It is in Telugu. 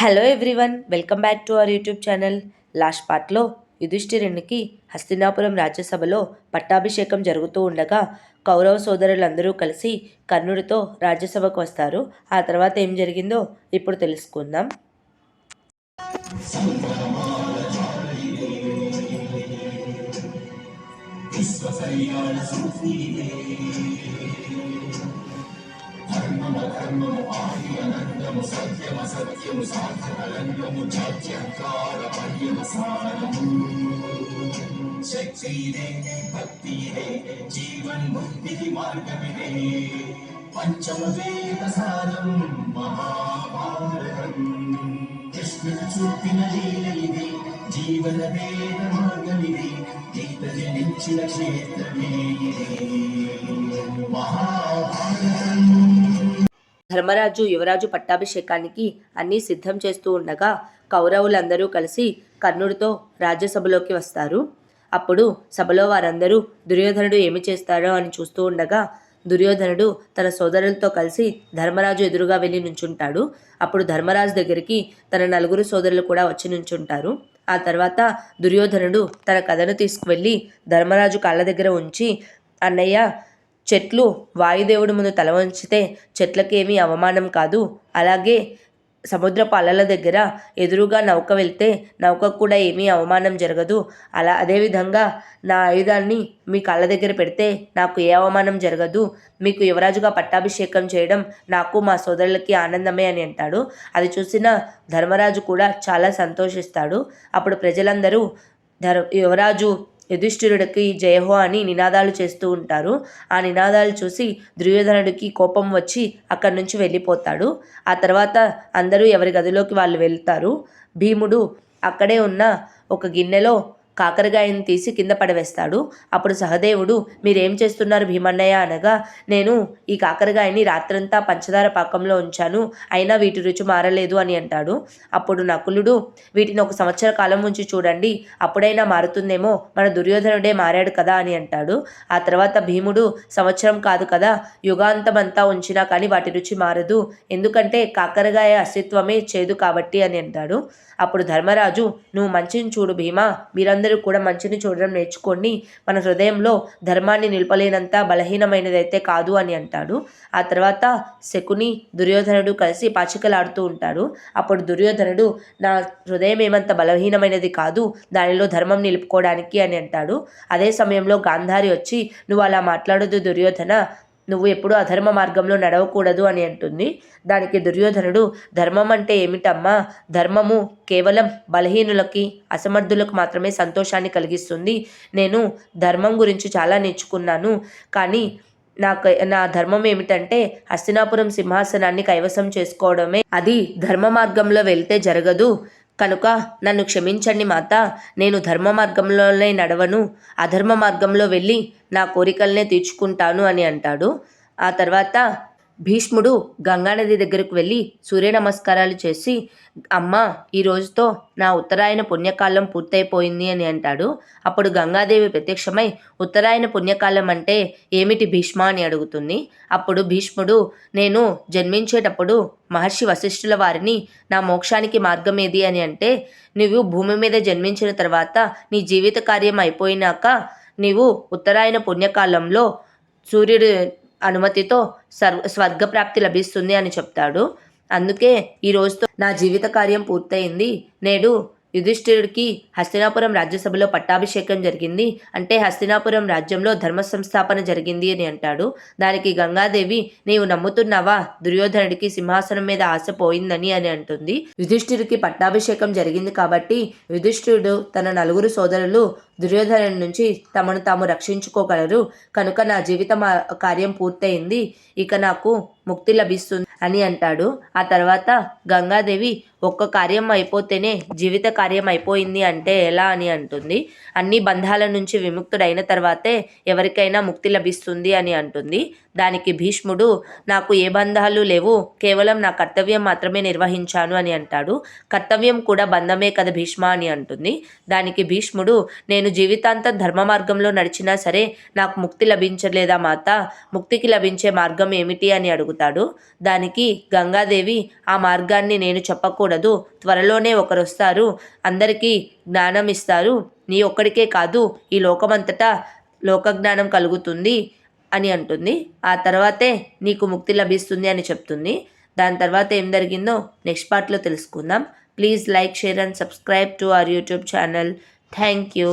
Hello everyone, welcome back to our YouTube channel. Last పార్ట్లో యుధిష్ఠిరునికి హస్తినాపురం రాజ్యసభలో పట్టాభిషేకం జరుగుతూ ఉండగా కౌరవ సోదరులందరూ కలిసి కర్ణుడితో రాజ్యసభకు వస్తారు. ఆ తర్వాత ఏం జరిగిందో ఇప్పుడు తెలుసుకుందాం. శక్తిదే భక్తిదే జీవన్ ముక్తికి మార్గమిదే పంచమ వేద సారం మహాభారతం కృష్ణుడు చూపిన లీల ఇది జీవన వేద మార్గమిది గీత జనించిన క్షేత్రమే మహాభారతం. ధర్మరాజు యువరాజు పట్టాభిషేకానికి అన్నీ సిద్ధం చేస్తూ ఉండగా కౌరవులందరూ కలిసి కర్ణుడితో రాజ్యసభలోకి వస్తారు. అప్పుడు సభలో వారందరూ దుర్యోధనుడు ఏమి చేస్తాడో అని చూస్తూ ఉండగా దుర్యోధనుడు తన సోదరులతో కలిసి ధర్మరాజు ఎదురుగా వెళ్ళి నుంచుంటాడు. అప్పుడు ధర్మరాజు దగ్గరికి తన నలుగురు సోదరులు కూడా వచ్చి నుంచుంటారు. ఆ తర్వాత దుర్యోధనుడు తన కథను తీసుకువెళ్ళి ధర్మరాజు కాళ్ళ దగ్గర ఉంచి, అన్నయ్య, చెట్లు వాయుదేవుడి ముందు తల వంచితే చెట్లకేమీ అవమానం కాదు, అలాగే సముద్రపు అలల దగ్గర ఎదురుగా నౌక వెళ్తే నౌకకు కూడా ఏమీ అవమానం జరగదు. అదేవిధంగా నా ఆయుధాన్ని మీ కాళ్ళ దగ్గర పెడితే నాకు ఏ అవమానం జరగదు. మీకు యువరాజుగా పట్టాభిషేకం చేయడం నాకు మా సోదరులకి ఆనందమే అని అంటాడు. అది చూసిన ధర్మరాజు కూడా చాలా సంతోషిస్తాడు. అప్పుడు ప్రజలందరూ యువరాజు యుధిష్ఠిరుడికి జయహో అని నినాదాలు చేస్తూ ఉంటారు. ఆ నినాదాలు చూసి దుర్యోధనుడికి కోపం వచ్చి అక్కడి నుంచి వెళ్ళిపోతాడు. ఆ తర్వాత అందరూ ఎవరి గదిలోకి వాళ్ళు వెళ్తారు. భీముడు అక్కడే ఉన్న ఒక గిన్నెలో కాకరకాయను తీసి కింద పడవేస్తాడు. అప్పుడు సహదేవుడు, మీరేం చేస్తున్నారు భీమన్నయ్య అనగా, నేను ఈ కాకరకాయని రాత్రంతా పంచదార పాకంలో ఉంచాను, అయినా వీటి రుచి మారలేదు అని అంటాడు. అప్పుడు నకులుడు, వీటిని 1 సంవత్సర కాలం ఉంచి చూడండి, అప్పుడైనా మారుతుందేమో, మన దుర్యోధనుడే మారాడు కదా అని అంటాడు. ఆ తర్వాత భీముడు, సంవత్సరం కాదు కదా, యుగాంతమంతా ఉంచినా కానీ వాటి రుచి మారదు, ఎందుకంటే కాకరకాయ అస్తిత్వమే చేదు కాబట్టి అని అంటాడు. అప్పుడు ధర్మరాజు, నువ్వు మంచిని చూడు భీమా, మీరందరూ కూడా మంచిని చూడడం నేర్చుకోండి, మన హృదయంలో ధర్మాన్ని నిలపలేనంత బలహీనమైనదైతే కాదు అని అంటాడు. ఆ తర్వాత శకుని దుర్యోధనుడు కలిసి పాచికలాడుతూ ఉంటాడు. అప్పుడు దుర్యోధనుడు, నా హృదయం ఏమంత బలహీనమైనది కాదు, దానిలో ధర్మం నిలుపుకోవడానికి అని అంటాడు. అదే సమయంలో గాంధారి వచ్చి, నువ్వు అలా మాట్లాడొద్దు దుర్యోధన, నువ్వు ఎప్పుడూ అధర్మ మార్గంలో నడవకూడదు అని అంటుంది. దానికి దుర్యోధనుడు, ధర్మం అంటే ఏమిటమ్మా, ధర్మము కేవలం బలహీనులకి అసమర్థులకు మాత్రమే సంతోషాన్ని కలిగిస్తుంది. నేను ధర్మం గురించి చాలా నేర్చుకున్నాను, కానీ నా ధర్మం ఏమిటంటే హస్తినాపురం సింహాసనాన్ని కైవసం చేసుకోవడమే. అది ధర్మ మార్గంలో వెళ్తే జరగదు, కనుక నన్ను క్షమించండి మాత, నేను ధర్మ మార్గంలోనే నడవను, అధర్మ మార్గంలో వెళ్ళి నా కోరికలనే తీర్చుకుంటాను అని అంటాడు. ఆ తర్వాత భీష్ముడు గంగానది దగ్గరకు వెళ్ళి సూర్య నమస్కారాలు చేసి, అమ్మ, ఈ రోజుతో నా ఉత్తరాయణ పుణ్యకాలం పూర్తయిపోయింది అని అంటాడు. అప్పుడు గంగాదేవి ప్రత్యక్షమై, ఉత్తరాయణ పుణ్యకాలం అంటే ఏమిటి భీష్మ అని అడుగుతుంది. అప్పుడు భీష్ముడు, నేను జన్మించేటప్పుడు మహర్షి వశిష్ఠుల వారిని నా మోక్షానికి మార్గం ఏది అని అంటే, నువ్వు భూమి మీద జన్మించిన తర్వాత నీ జీవిత కార్యం అయిపోయినాక నీవు ఉత్తరాయణ పుణ్యకాలంలో సూర్యుడు అనుమతితో స్వర్గప్రాప్తి లభిస్తుంది అని చెప్తాడు. అందుకే ఈ రోజుతో నా జీవిత కార్యం పూర్తయింది. నేడు యుధిష్ఠిరుడికి హస్తినాపురం రాజ్యసభలో పట్టాభిషేకం జరిగింది, అంటే హస్తినాపురం రాజ్యంలో ధర్మ సంస్థాపన జరిగింది అని అంటాడు. దానికి గంగాదేవి, నీవు నమ్ముతున్నావా, దుర్యోధనుడికి సింహాసనం మీద ఆశ పోయిందని అని అంటుంది. యుధిష్ఠిరుడికి పట్టాభిషేకం జరిగింది కాబట్టి యుధిష్ఠిరుడు తన నలుగురు సోదరులు దుర్యోధను నుంచి తమను తాము రక్షించుకోగలరు, కనుక నా జీవిత కార్యం పూర్తయింది, ఇక నాకు ముక్తి లభిస్తుంది అని అంటాడు. ఆ తర్వాత గంగాదేవి, ఒక్క కార్యం అయిపోతేనే జీవిత కార్యం అయిపోయింది అంటే ఎలా అని అంటుంది. అన్ని బంధాల నుంచి విముక్తుడైన తర్వాతే ఎవరికైనా ముక్తి లభిస్తుంది అని అంటుంది. దానికి భీష్ముడు, నాకు ఏ బంధాలు లేవు, కేవలం నా కర్తవ్యం మాత్రమే నిర్వహించాను అని అంటాడు. కర్తవ్యం కూడా బంధమే కదా భీష్మ అని అంటుంది. దానికి భీష్ముడు, నేను జీవితాంతం ధర్మ మార్గంలో నడిచినా సరే నాకు ముక్తి లభించలేదా మాత, ముక్తికి లభించే మార్గం ఏమిటి అని అడుగుతాడు. దానికి గంగాదేవి, ఆ మార్గాన్ని నేను చెప్పకూడదు, త్వరలోనే ఒకరు వస్తారు, అందరికీ జ్ఞానం ఇస్తారు, నీ ఒక్కడికే కాదు ఈ లోకమంతటా లోకజ్ఞానం కలుగుతుంది అని అంటుంది. ఆ తర్వాతే నీకు ముక్తి లభిస్తుంది అని చెప్తుంది. దాని తర్వాత ఏం జరిగిందో నెక్స్ట్ పార్ట్లో తెలుసుకుందాం. Please like, share and subscribe to our YouTube channel. Thank you.